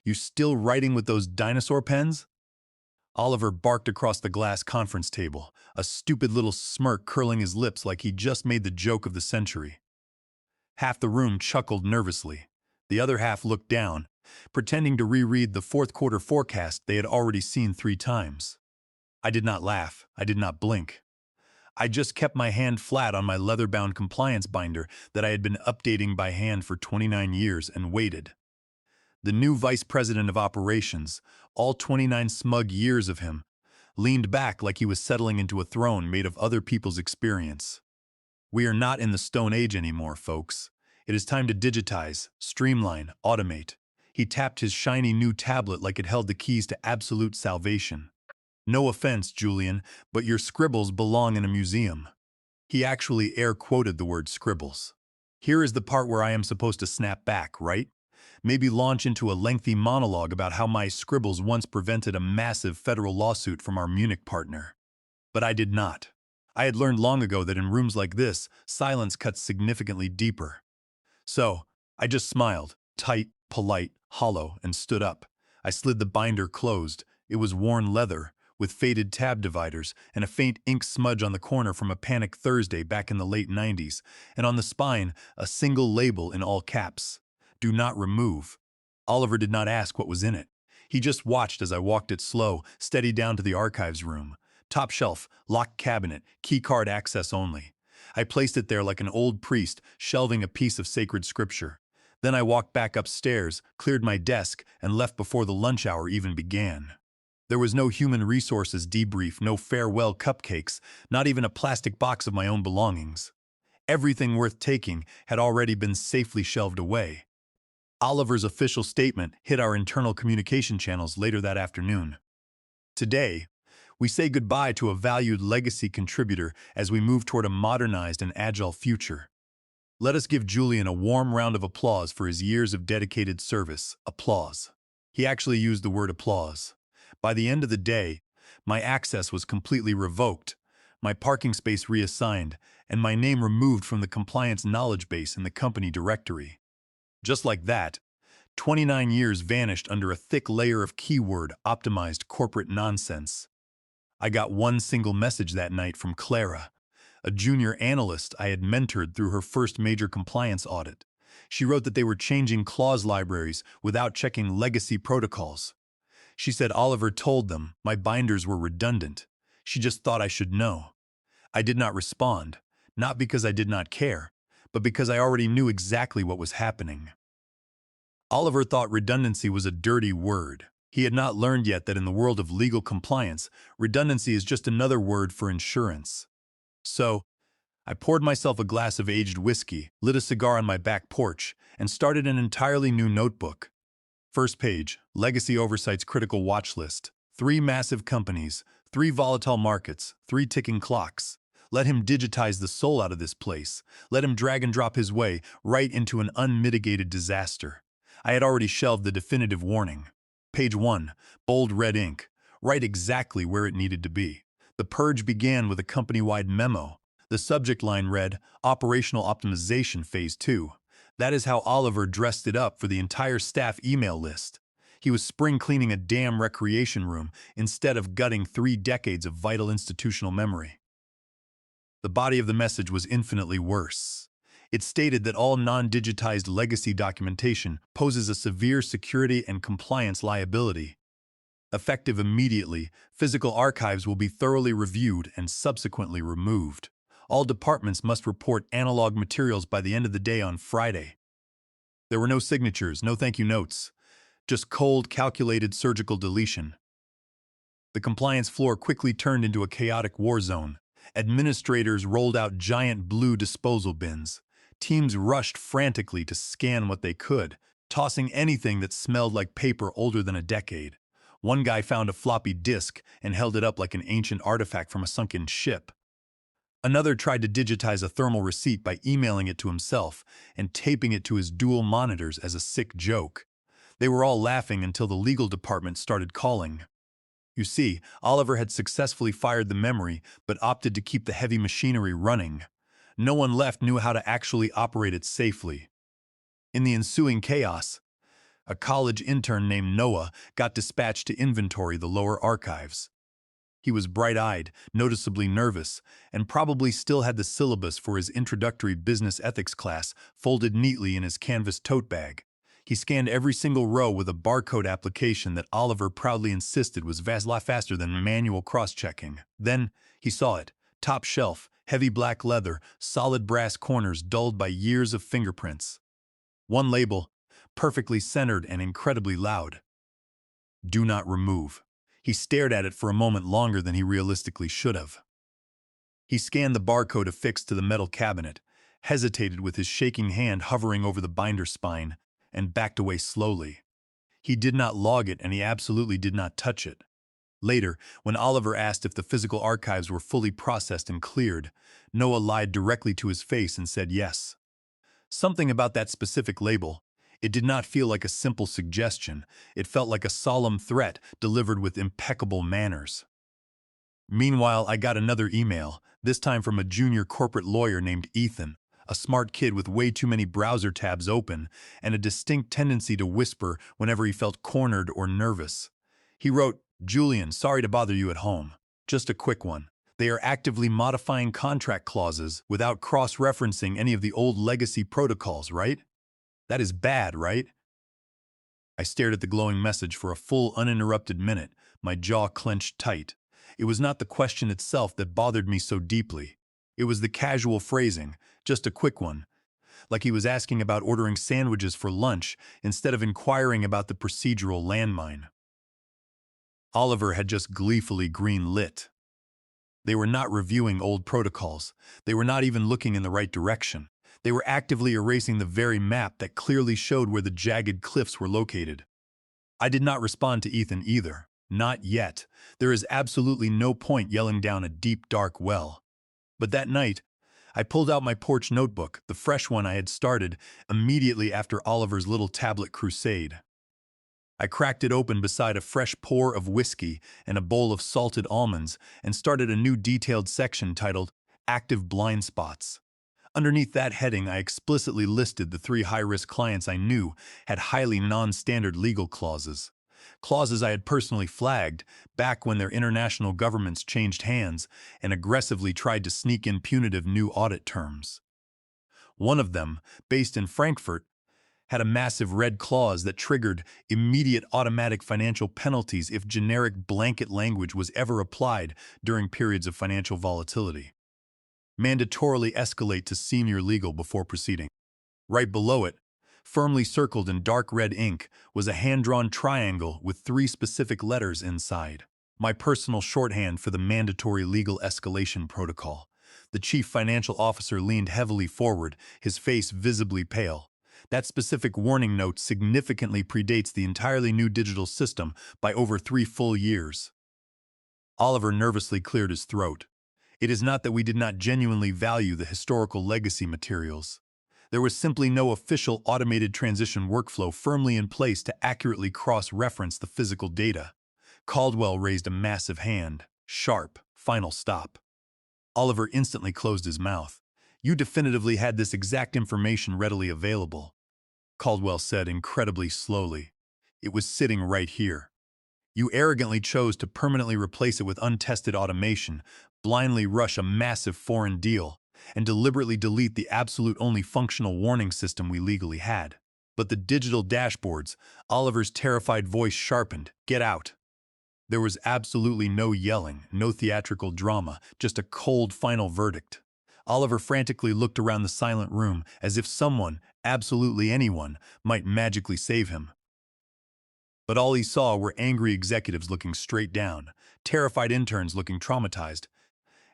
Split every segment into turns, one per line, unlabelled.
You still writing with those dinosaur pens? Oliver barked across the glass conference table, a stupid little smirk curling his lips like he just made the joke of the century. Half the room chuckled nervously. The other half looked down, pretending to reread the fourth quarter forecast they had already seen 3 times. I did not laugh. I did not blink. I just kept my hand flat on my leather-bound compliance binder that I had been updating by hand for 29 years and waited. The new vice president of operations, all 29 smug years of him, leaned back like he was settling into a throne made of other people's experience. We are not in the Stone Age anymore, folks. It is time to digitize, streamline, automate. He tapped his shiny new tablet like it held the keys to absolute salvation. No offense, Julian, but your scribbles belong in a museum. He actually air-quoted the word scribbles. Here is the part where I am supposed to snap back, right? Maybe launch into a lengthy monologue about how my scribbles once prevented a massive federal lawsuit from our Munich partner. But I did not. I had learned long ago that in rooms like this, silence cuts significantly deeper. So, I just smiled, tight, polite, hollow, and stood up. I slid the binder closed. It was worn leather, with faded tab dividers and a faint ink smudge on the corner from a Panic Thursday back in the late 90s, and on the spine, a single label in all caps. Do not remove. Oliver did not ask what was in it. He just watched as I walked it slow, steady down to the archives room. Top shelf, locked cabinet, keycard access only. I placed it there like an old priest shelving a piece of sacred scripture. Then I walked back upstairs, cleared my desk, and left before the lunch hour even began. There was no human resources debrief, no farewell cupcakes, not even a plastic box of my own belongings. Everything worth taking had already been safely shelved away. Oliver's official statement hit our internal communication channels later that afternoon. Today, we say goodbye to a valued legacy contributor as we move toward a modernized and agile future. Let us give Julian a warm round of applause for his years of dedicated service. Applause. He actually used the word applause. By the end of the day, my access was completely revoked, my parking space reassigned, and my name removed from the compliance knowledge base in the company directory. Just like that, 29 years vanished under a thick layer of keyword-optimized corporate nonsense. I got one single message that night from Clara, a junior analyst I had mentored through her first major compliance audit. She wrote that they were changing clause libraries without checking legacy protocols. She said Oliver told them my binders were redundant. She just thought I should know. I did not respond, not because I did not care, but because I already knew exactly what was happening. Oliver thought redundancy was a dirty word. He had not learned yet that in the world of legal compliance, redundancy is just another word for insurance. So, I poured myself a glass of aged whiskey, lit a cigar on my back porch, and started an entirely new notebook. First page, Legacy Oversight's critical watch list. 3 massive companies, 3 volatile markets, 3 ticking clocks. Let him digitize the soul out of this place. Let him drag and drop his way right into an unmitigated disaster. I had already shelved the definitive warning. Page 1, bold red ink, right exactly where it needed to be. The purge began with a company-wide memo. The subject line read, Operational Optimization Phase 2. That is how Oliver dressed it up for the entire staff email list. He was spring cleaning a damn recreation room instead of gutting 3 decades of vital institutional memory. The body of the message was infinitely worse. It stated that all non-digitized legacy documentation poses a severe security and compliance liability. Effective immediately, physical archives will be thoroughly reviewed and subsequently removed. All departments must report analog materials by the end of the day on Friday. There were no signatures, no thank you notes, just cold, calculated surgical deletion. The compliance floor quickly turned into a chaotic war zone. Administrators rolled out giant blue disposal bins. Teams rushed frantically to scan what they could, tossing anything that smelled like paper older than a decade. One guy found a floppy disk and held it up like an ancient artifact from a sunken ship. Another tried to digitize a thermal receipt by emailing it to himself and taping it to his dual monitors as a sick joke. They were all laughing until the legal department started calling. You see, Oliver had successfully fired the memory, but opted to keep the heavy machinery running. No one left knew how to actually operate it safely. In the ensuing chaos, A college intern named Noah got dispatched to inventory the lower archives. He was bright-eyed, noticeably nervous, and probably still had the syllabus for his introductory business ethics class folded neatly in his canvas tote bag. He scanned every single row with a barcode application that Oliver proudly insisted was vastly faster than manual cross-checking. Then he saw it. Top shelf, heavy black leather, solid brass corners dulled by years of fingerprints. One label, perfectly centered and incredibly loud. Do not remove. He stared at it for a moment longer than he realistically should have. He scanned the barcode affixed to the metal cabinet, hesitated with his shaking hand hovering over the binder spine, and backed away slowly. He did not log it, and he absolutely did not touch it. Later, when Oliver asked if the physical archives were fully processed and cleared, Noah lied directly to his face and said yes. Something about that specific label. It did not feel like a simple suggestion. It felt like a solemn threat delivered with impeccable manners. Meanwhile, I got another email, this time from a junior corporate lawyer named Ethan, a smart kid with way too many browser tabs open and a distinct tendency to whisper whenever he felt cornered or nervous. He wrote, "Julian, sorry to bother you at home. Just a quick one. They are actively modifying contract clauses without cross-referencing any of the old legacy protocols, right? That is bad, right?" I stared at the glowing message for a full, uninterrupted minute, my jaw clenched tight. It was not the question itself that bothered me so deeply. It was the casual phrasing, just a quick one, like he was asking about ordering sandwiches for lunch instead of inquiring about the procedural landmine. Oliver had just gleefully green-lit. They were not reviewing old protocols. They were not even looking in the right direction. They were actively erasing the very map that clearly showed where the jagged cliffs were located. I did not respond to Ethan either. Not yet. There is absolutely no point yelling down a deep, dark well. But that night, I pulled out my porch notebook, the fresh one I had started immediately after Oliver's little tablet crusade. I cracked it open beside a fresh pour of whiskey and a bowl of salted almonds and started a new detailed section titled Active Blind Spots. Underneath that heading, I explicitly listed the 3 high-risk clients I knew had highly non-standard legal clauses. Clauses I had personally flagged back when their international governments changed hands and aggressively tried to sneak in punitive new audit terms. One of them, based in Frankfurt, had a massive red clause that triggered immediate automatic financial penalties if generic blanket language was ever applied during periods of financial volatility. Mandatorily escalate to senior legal before proceeding. Right below it, firmly circled in dark red ink, was a hand-drawn triangle with 3 specific letters inside. My personal shorthand for the mandatory legal escalation protocol. The chief financial officer leaned heavily forward, his face visibly pale. That specific warning note significantly predates the entirely new digital system by over 3 full years. Oliver nervously cleared his throat. It is not that we did not genuinely value the historical legacy materials. There was simply no official automated transition workflow firmly in place to accurately cross-reference the physical data. Caldwell raised a massive hand. Sharp. Final stop. Oliver instantly closed his mouth. "You definitively had this exact information readily available," Caldwell said incredibly slowly. "It was sitting right here. You arrogantly chose to permanently replace it with untested automation, blindly rush a massive foreign deal, and deliberately delete the absolute only functional warning system we legally had. But the digital dashboards," Oliver's terrified voice sharpened. "Get out." There was absolutely no yelling, no theatrical drama, just a cold final verdict. Oliver frantically looked around the silent room as if someone, absolutely anyone, might magically save him. But all he saw were angry executives looking straight down, terrified interns looking traumatized,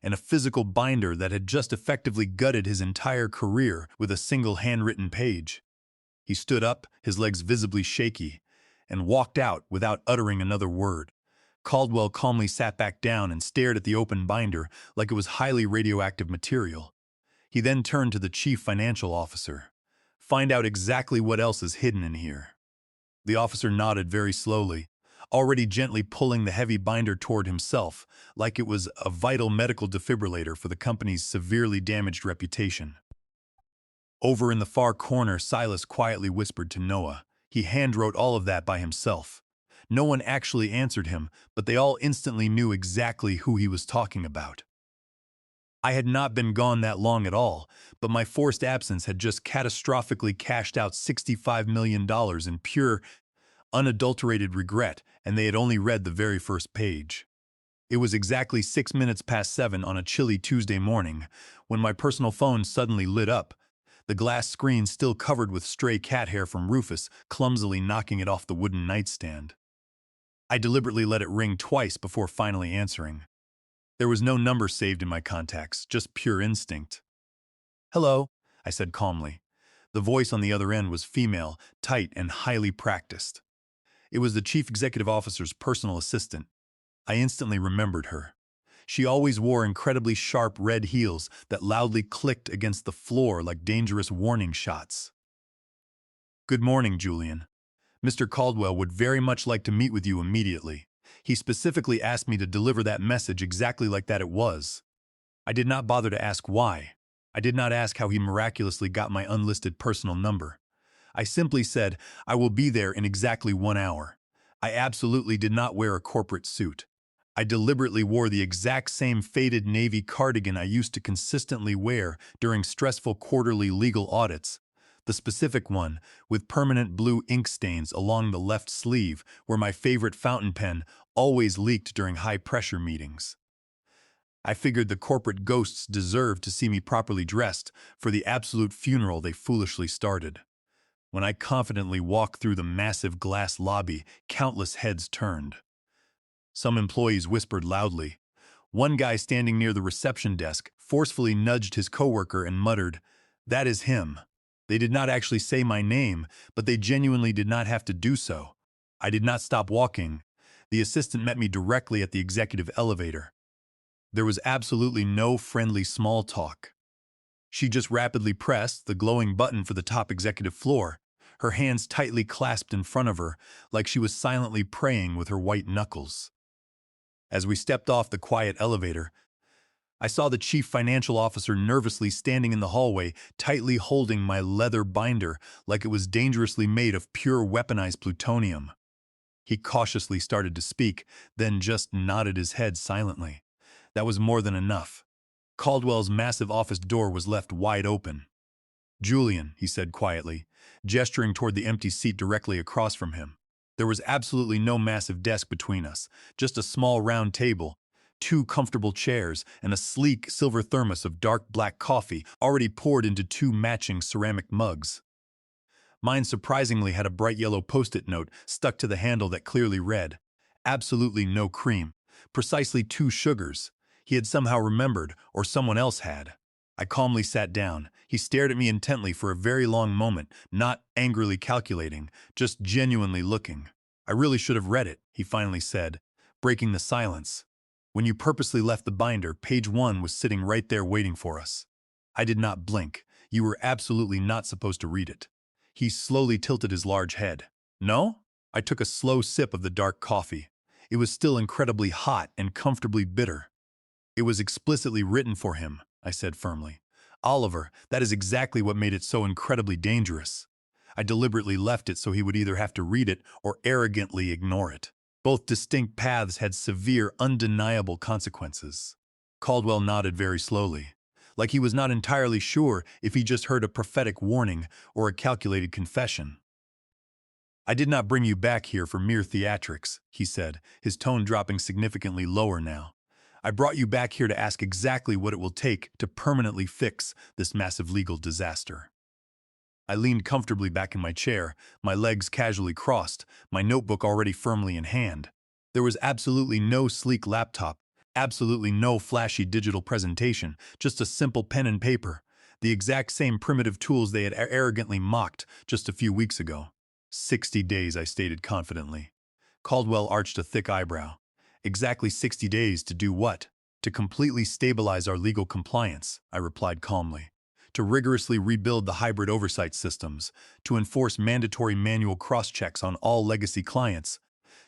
and a physical binder that had just effectively gutted his entire career with a single handwritten page. He stood up, his legs visibly shaky, and walked out without uttering another word. Caldwell calmly sat back down and stared at the open binder like it was highly radioactive material. He then turned to the chief financial officer. "Find out exactly what else is hidden in here." The officer nodded very slowly, already gently pulling the heavy binder toward himself, like it was a vital medical defibrillator for the company's severely damaged reputation. Over in the far corner, Silas quietly whispered to Noah, He handwrote all of that by himself. No one actually answered him, but they all instantly knew exactly who he was talking about. I had not been gone that long at all, but my forced absence had just catastrophically cashed out $65 million in pure, unadulterated regret, and they had only read the very first page. It was exactly 6 minutes past 7 on a chilly Tuesday morning when my personal phone suddenly lit up, the glass screen still covered with stray cat hair from Rufus, clumsily knocking it off the wooden nightstand. I deliberately let it ring twice before finally answering. There was no number saved in my contacts, just pure instinct. "Hello," I said calmly. The voice on the other end was female, tight, and highly practiced. It was the chief executive officer's personal assistant. I instantly remembered her. She always wore incredibly sharp red heels that loudly clicked against the floor like dangerous warning shots. "Good morning, Julian. Mr. Caldwell would very much like to meet with you immediately. He specifically asked me to deliver that message exactly like that it was." I did not bother to ask why. I did not ask how he miraculously got my unlisted personal number. I simply said, "I will be there in exactly 1 hour." I absolutely did not wear a corporate suit. I deliberately wore the exact same faded navy cardigan I used to consistently wear during stressful quarterly legal audits. The specific one, with permanent blue ink stains along the left sleeve where my favorite fountain pen always leaked during high-pressure meetings. I figured the corporate ghosts deserved to see me properly dressed for the absolute funeral they foolishly started. When I confidently walked through the massive glass lobby, countless heads turned. Some employees whispered loudly. One guy standing near the reception desk forcefully nudged his coworker and muttered, "That is him." They did not actually say my name, but they genuinely did not have to do so. I did not stop walking. The assistant met me directly at the executive elevator. There was absolutely no friendly small talk. She just rapidly pressed the glowing button for the top executive floor, her hands tightly clasped in front of her, like she was silently praying with her white knuckles. As we stepped off the quiet elevator, I saw the chief financial officer nervously standing in the hallway, tightly holding my leather binder like it was dangerously made of pure weaponized plutonium. He cautiously started to speak, then just nodded his head silently. That was more than enough. Caldwell's massive office door was left wide open. "Julian," he said quietly, gesturing toward the empty seat directly across from him. There was absolutely no massive desk between us, just a small round table, 2 comfortable chairs, and a sleek silver thermos of dark black coffee already poured into 2 matching ceramic mugs. Mine surprisingly had a bright yellow post-it note stuck to the handle that clearly read, "Absolutely no cream. Precisely 2 sugars." He had somehow remembered, or someone else had. I calmly sat down. He stared at me intently for a very long moment, not angrily calculating, just genuinely looking. "I really should have read it," he finally said, breaking the silence. "When you purposely left the binder, page 1 was sitting right there waiting for us." I did not blink. "You were absolutely not supposed to read it." He slowly tilted his large head. "No?" I took a slow sip of the dark coffee. It was still incredibly hot and comfortably bitter. "It was explicitly written for him," I said firmly. "Oliver, that is exactly what made it so incredibly dangerous. I deliberately left it so he would either have to read it or arrogantly ignore it. Both distinct paths had severe, undeniable consequences." Caldwell nodded very slowly, like he was not entirely sure if he just heard a prophetic warning or a calculated confession. "I did not bring you back here for mere theatrics," he said, his tone dropping significantly lower now. "I brought you back here to ask exactly what it will take to permanently fix this massive legal disaster." I leaned comfortably back in my chair, my legs casually crossed, my notebook already firmly in hand. There was absolutely no sleek laptop, absolutely no flashy digital presentation, just a simple pen and paper, the exact same primitive tools they had arrogantly mocked just a few weeks ago. 60 days, I stated confidently. Caldwell arched a thick eyebrow. "Exactly 60 days to do what?" "To completely stabilize our legal compliance," I replied calmly. "To rigorously rebuild the hybrid oversight systems, to enforce mandatory manual cross-checks on all legacy clients,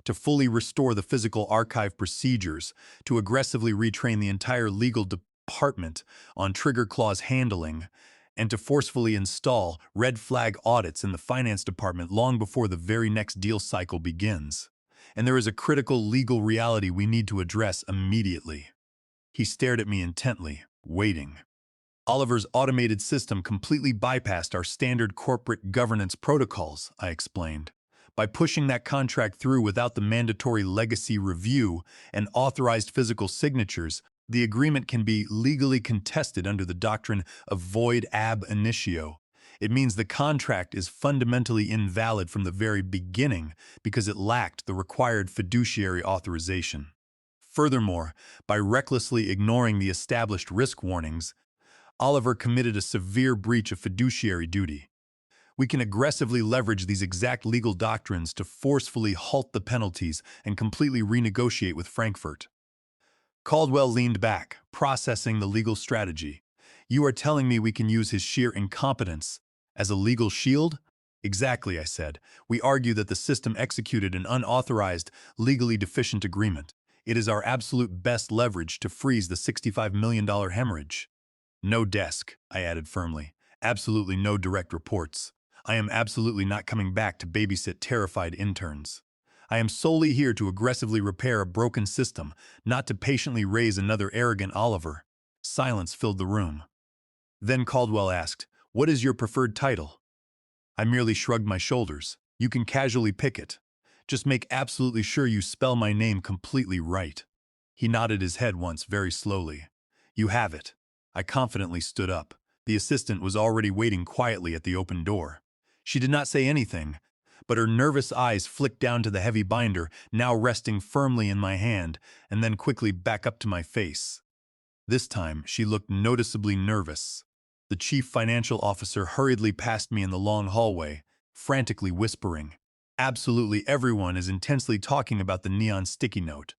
to fully restore the physical archive procedures, to aggressively retrain the entire legal department on trigger clause handling, and to forcefully install red flag audits in the finance department long before the very next deal cycle begins. And there is a critical legal reality we need to address immediately. He stared at me intently, waiting. Oliver's automated system completely bypassed our standard corporate governance protocols, I explained. By pushing that contract through without the mandatory legacy review and authorized physical signatures, the agreement can be legally contested under the doctrine of void ab initio. It means the contract is fundamentally invalid from the very beginning because it lacked the required fiduciary authorization. Furthermore, by recklessly ignoring the established risk warnings, Oliver committed a severe breach of fiduciary duty. We can aggressively leverage these exact legal doctrines to forcefully halt the penalties and completely renegotiate with Frankfurt. Caldwell leaned back, processing the legal strategy. You are telling me we can use his sheer incompetence as a legal shield? Exactly, I said. We argue that the system executed an unauthorized, legally deficient agreement. It is our absolute best leverage to freeze the $65 million hemorrhage. No desk, I added firmly. Absolutely no direct reports. I am absolutely not coming back to babysit terrified interns. I am solely here to aggressively repair a broken system, not to patiently raise another arrogant Oliver. Silence filled the room. Then Caldwell asked, "What is your preferred title?" I merely shrugged my shoulders. You can casually pick it. Just make absolutely sure you spell my name completely right. He nodded his head once very slowly. You have it. I confidently stood up. The assistant was already waiting quietly at the open door. She did not say anything, but her nervous eyes flicked down to the heavy binder, now resting firmly in my hand, and then quickly back up to my face. This time, she looked noticeably nervous. The chief financial officer hurriedly passed me in the long hallway, frantically whispering. Absolutely everyone is intensely talking about the neon sticky note.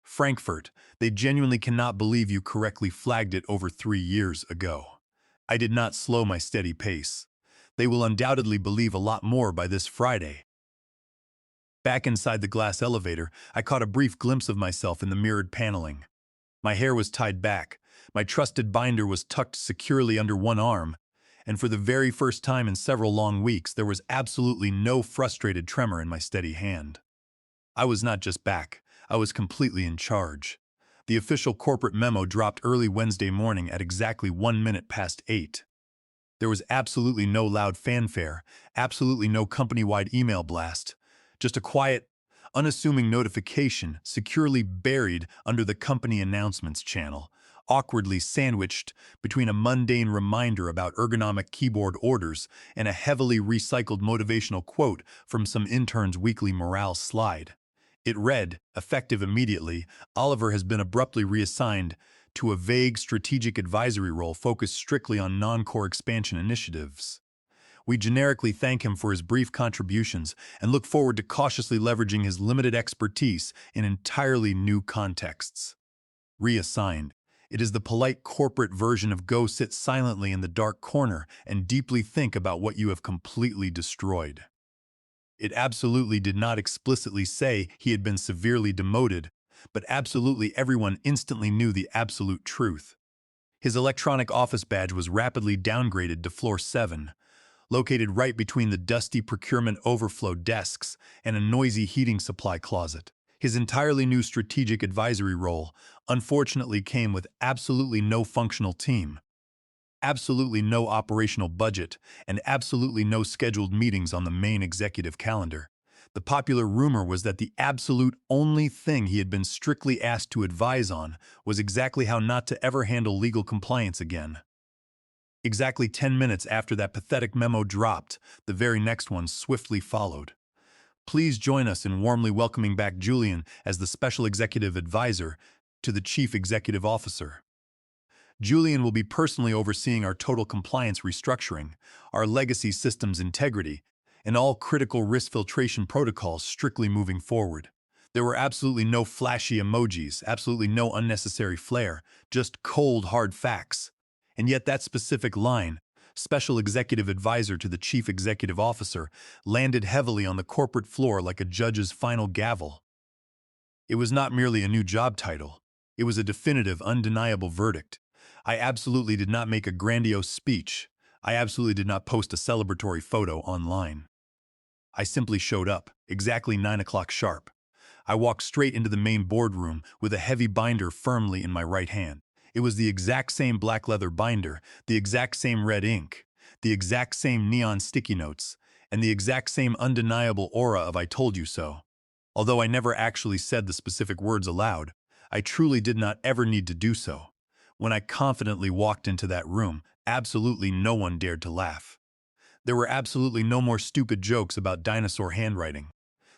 Frankfurt, they genuinely cannot believe you correctly flagged it over 3 years ago. I did not slow my steady pace. They will undoubtedly believe a lot more by this Friday. Back inside the glass elevator, I caught a brief glimpse of myself in the mirrored paneling. My hair was tied back, my trusted binder was tucked securely under one arm, and for the very first time in several long weeks, there was absolutely no frustrated tremor in my steady hand. I was not just back, I was completely in charge. The official corporate memo dropped early Wednesday morning at exactly 8:01. There was absolutely no loud fanfare, absolutely no company-wide email blast, just a quiet, unassuming notification securely buried under the company announcements channel, awkwardly sandwiched between a mundane reminder about ergonomic keyboard orders and a heavily recycled motivational quote from some intern's weekly morale slide. It read, effective immediately, Oliver has been abruptly reassigned to a vague strategic advisory role focused strictly on non-core expansion initiatives. We generically thank him for his brief contributions and look forward to cautiously leveraging his limited expertise in entirely new contexts. Reassigned. It is the polite corporate version of go sit silently in the dark corner and deeply think about what you have completely destroyed. It absolutely did not explicitly say he had been severely demoted, but absolutely everyone instantly knew the absolute truth. His electronic office badge was rapidly downgraded to floor 7, located right between the dusty procurement overflow desks and a noisy heating supply closet. His entirely new strategic advisory role, unfortunately, came with absolutely no functional team, absolutely no operational budget, and absolutely no scheduled meetings on the main executive calendar. The popular rumor was that the absolute only thing he had been strictly asked to advise on was exactly how not to ever handle legal compliance again. Exactly 10 minutes after that pathetic memo dropped, the very next one swiftly followed. Please join us in warmly welcoming back Julian as the Special Executive Advisor to the Chief Executive Officer. Julian will be personally overseeing our total compliance restructuring, our legacy systems integrity, and all critical risk filtration protocols strictly moving forward. There were absolutely no flashy emojis, absolutely no unnecessary flair, just cold, hard facts. And yet that specific line, Special Executive Advisor to the Chief Executive Officer, landed heavily on the corporate floor like a judge's final gavel. It was not merely a new job title. It was a definitive, undeniable verdict. I absolutely did not make a grandiose speech. I absolutely did not post a celebratory photo online. I simply showed up, exactly 9 o'clock sharp. I walked straight into the main boardroom with a heavy binder firmly in my right hand. It was the exact same black leather binder, the exact same red ink, the exact same neon sticky notes, and the exact same undeniable aura of "I told you so." Although I never actually said the specific words aloud, I truly did not ever need to do so. When I confidently walked into that room, absolutely no one dared to laugh. There were absolutely no more stupid jokes about dinosaur handwriting.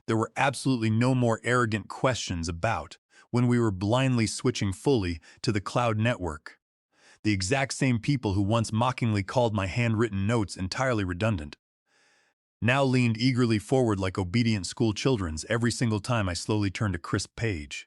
There were absolutely no more arrogant questions about when we were blindly switching fully to the cloud network. The exact same people who once mockingly called my handwritten notes entirely redundant now leaned eagerly forward like obedient school children's every single time I slowly turned a crisp page.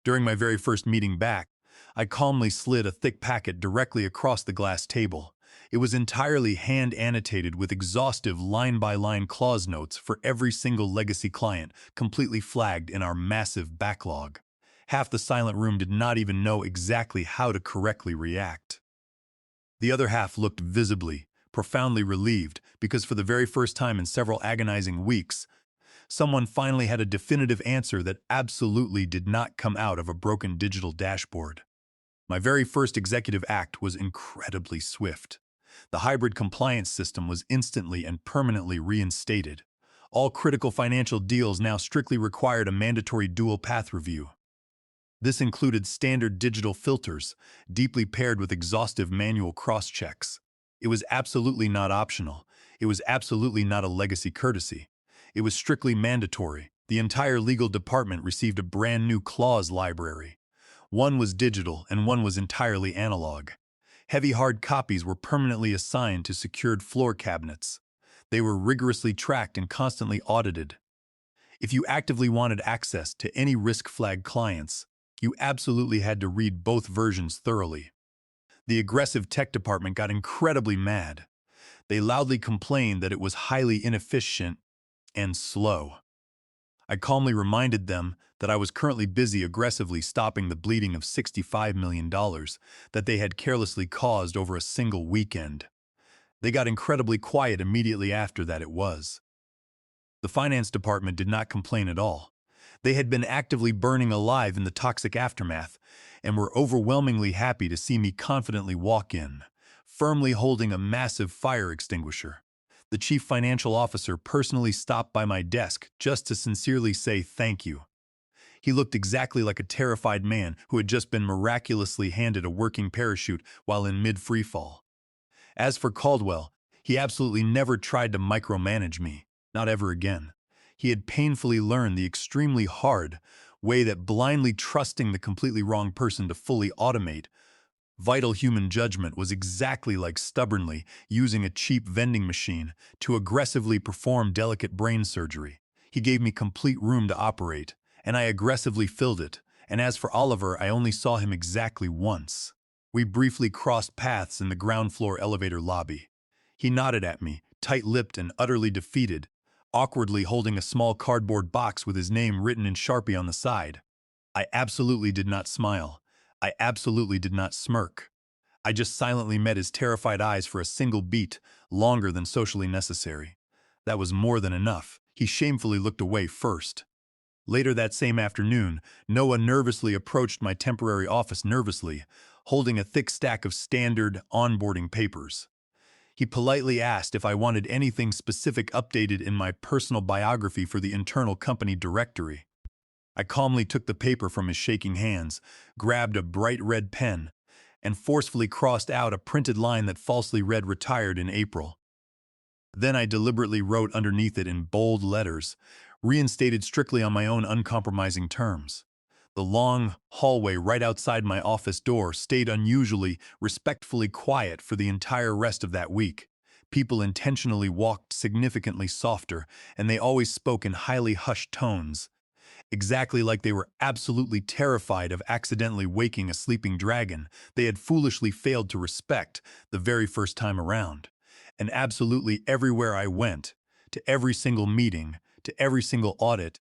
During my very first meeting back, I calmly slid a thick packet directly across the glass table. It was entirely hand-annotated with exhaustive line-by-line clause notes for every single legacy client, completely flagged in our massive backlog. Half the silent room did not even know exactly how to correctly react. The other half looked visibly, profoundly relieved because for the very first time in several agonizing weeks, someone finally had a definitive answer that absolutely did not come out of a broken digital dashboard. My very first executive act was incredibly swift. The hybrid compliance system was instantly and permanently reinstated. All critical financial deals now strictly required a mandatory dual path review. This included standard digital filters, deeply paired with exhaustive manual cross-checks. It was absolutely not optional. It was absolutely not a legacy courtesy. It was strictly mandatory. The entire legal department received a brand new clause library. One was digital and one was entirely analog. Heavy hard copies were permanently assigned to secured floor cabinets. They were rigorously tracked and constantly audited. If you actively wanted access to any risk flag clients, you absolutely had to read both versions thoroughly. The aggressive tech department got incredibly mad. They loudly complained that it was highly inefficient and slow. I calmly reminded them that I was currently busy aggressively stopping the bleeding of $65 million that they had carelessly caused over a single weekend. They got incredibly quiet immediately after that. It was. The finance department did not complain at all. They had been actively burning alive in the toxic aftermath and were overwhelmingly happy to see me confidently walk in, firmly holding a massive fire extinguisher. The chief financial officer personally stopped by my desk just to sincerely say thank you. He looked exactly like a terrified man who had just been miraculously handed a working parachute while in mid-freefall. As for Caldwell, he absolutely never tried to micromanage me, not ever again. He had painfully learned the extremely hard way that blindly trusting the completely wrong person to fully automate vital human judgment was exactly like stubbornly using a cheap vending machine to aggressively perform delicate brain surgery. He gave me complete room to operate, and I aggressively filled it, and as for Oliver, I only saw him exactly once. We briefly crossed paths in the ground floor elevator lobby. He nodded at me, tight-lipped and utterly defeated, awkwardly holding a small cardboard box with his name written in Sharpie on the side. I absolutely did not smile. I absolutely did not smirk. I just silently met his terrified eyes for a single beat, longer than socially necessary. That was more than enough. He shamefully looked away first. Later that same afternoon, Noah nervously approached my temporary office nervously, holding a thick stack of standard onboarding papers. He politely asked if I wanted anything specific updated in my personal biography for the internal company directory. I calmly took the paper from his shaking hands, grabbed a bright red pen, and forcefully crossed out a printed line that falsely read "Retired in April." Then I deliberately wrote underneath it in bold letters, reinstated strictly on my own uncompromising terms. The long hallway right outside my office door stayed unusually, respectfully quiet for the entire rest of that week. People intentionally walked significantly softer, and they always spoke in highly hushed tones, exactly like they were absolutely terrified of accidentally waking a sleeping dragon they had foolishly failed to respect the very first time around. And absolutely everywhere I went, to every single meeting, to every single audit,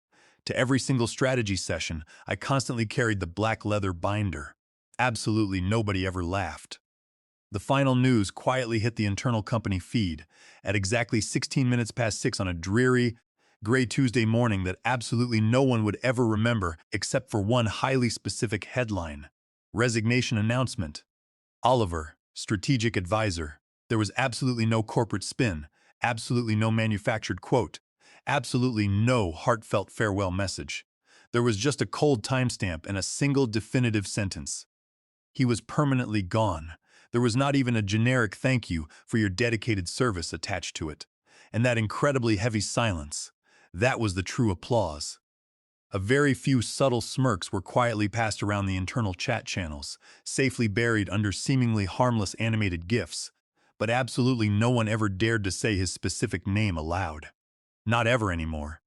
to every single strategy session, I constantly carried the black leather binder. Absolutely nobody ever laughed. The final news quietly hit the internal company feed at exactly 16 minutes past 6 on a dreary, gray Tuesday morning that absolutely no one would ever remember except for one highly specific headline. Resignation announcement. Oliver, strategic advisor. There was absolutely no corporate spin, absolutely no manufactured quote, absolutely no heartfelt farewell message. There was just a cold timestamp and a single definitive sentence. He was permanently gone. There was not even a generic thank you for your dedicated service attached to it. And that incredibly heavy silence, that was the true applause. A very few subtle smirks were quietly passed around the internal chat channels, safely buried under seemingly harmless animated GIFs, but absolutely no one ever dared to say his specific name aloud. Not ever anymore.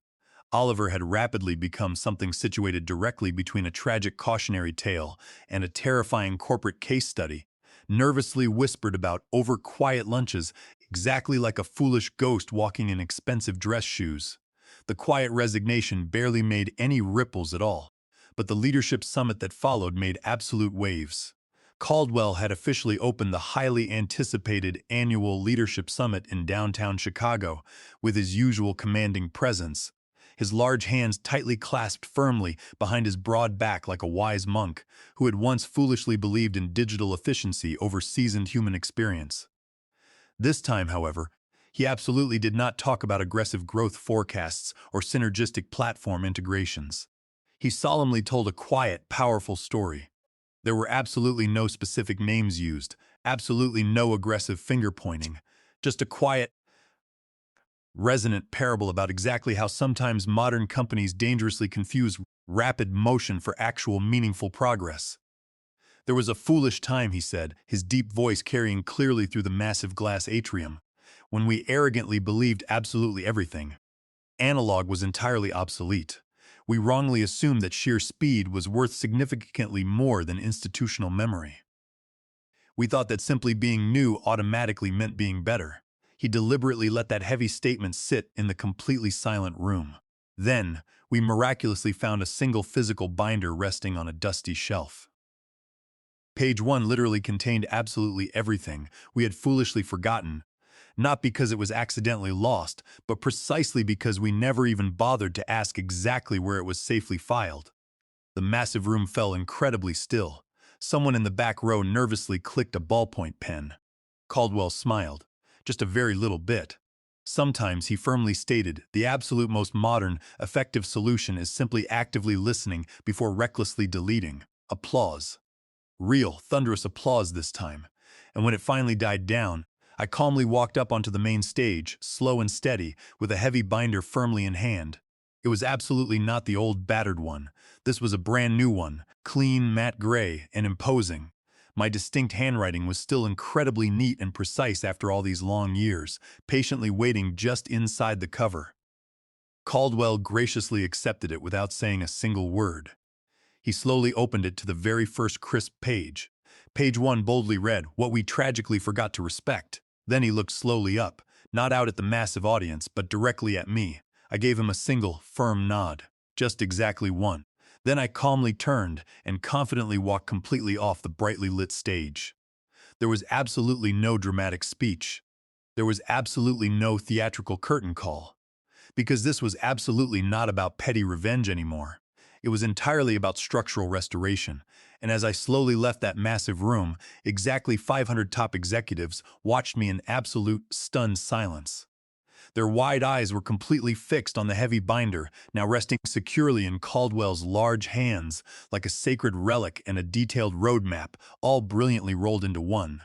Oliver had rapidly become something situated directly between a tragic cautionary tale and a terrifying corporate case study, nervously whispered about over quiet lunches, exactly like a foolish ghost walking in expensive dress shoes. The quiet resignation barely made any ripples at all, but the leadership summit that followed made absolute waves. Caldwell had officially opened the highly anticipated annual leadership summit in downtown Chicago with his usual commanding presence, his large hands tightly clasped firmly behind his broad back like a wise monk who had once foolishly believed in digital efficiency over seasoned human experience. This time, however, he absolutely did not talk about aggressive growth forecasts or synergistic platform integrations. He solemnly told a quiet, powerful story. There were absolutely no specific names used, absolutely no aggressive finger-pointing, just a quiet, resonant parable about exactly how sometimes modern companies dangerously confuse rapid motion for actual meaningful progress. There was a foolish time, he said, his deep voice carrying clearly through the massive glass atrium, when we arrogantly believed absolutely everything. Analog was entirely obsolete. We wrongly assumed that sheer speed was worth significantly more than institutional memory. We thought that simply being new automatically meant being better. He deliberately let that heavy statement sit in the completely silent room. Then, we miraculously found a single physical binder resting on a dusty shelf. Page 1 literally contained absolutely everything we had foolishly forgotten, not because it was accidentally lost, but precisely because we never even bothered to ask exactly where it was safely filed. The massive room fell incredibly still. Someone in the back row nervously clicked a ballpoint pen. Caldwell smiled. Just a very little bit. Sometimes, he firmly stated, the absolute most modern, effective solution is simply actively listening before recklessly deleting. Applause. Real, thunderous applause this time. And when it finally died down, I calmly walked up onto the main stage, slow and steady, with a heavy binder firmly in hand. It was absolutely not the old battered one. This was a brand new one, clean, matte gray, and imposing. My distinct handwriting was still incredibly neat and precise after all these long years, patiently waiting just inside the cover. Caldwell graciously accepted it without saying a single word. He slowly opened it to the very first crisp page. Page 1 boldly read, "What we tragically forgot to respect." Then he looked slowly up, not out at the massive audience, but directly at me. I gave him a single, firm nod. Just exactly one. Then I calmly turned and confidently walked completely off the brightly lit stage. There was absolutely no dramatic speech. There was absolutely no theatrical curtain call. Because this was absolutely not about petty revenge anymore. It was entirely about structural restoration, and as I slowly left that massive room, exactly 500 top executives watched me in absolute, stunned silence. Their wide eyes were completely fixed on the heavy binder, now resting securely in Caldwell's large hands, like a sacred relic and a detailed roadmap, all brilliantly rolled into one.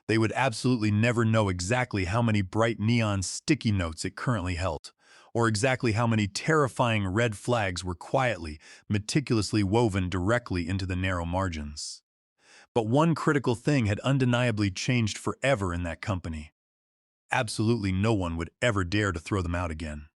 They would absolutely never know exactly how many bright neon sticky notes it currently held, or exactly how many terrifying red flags were quietly, meticulously woven directly into the narrow margins. But one critical thing had undeniably changed forever in that company. Absolutely no one would ever dare to throw them out again.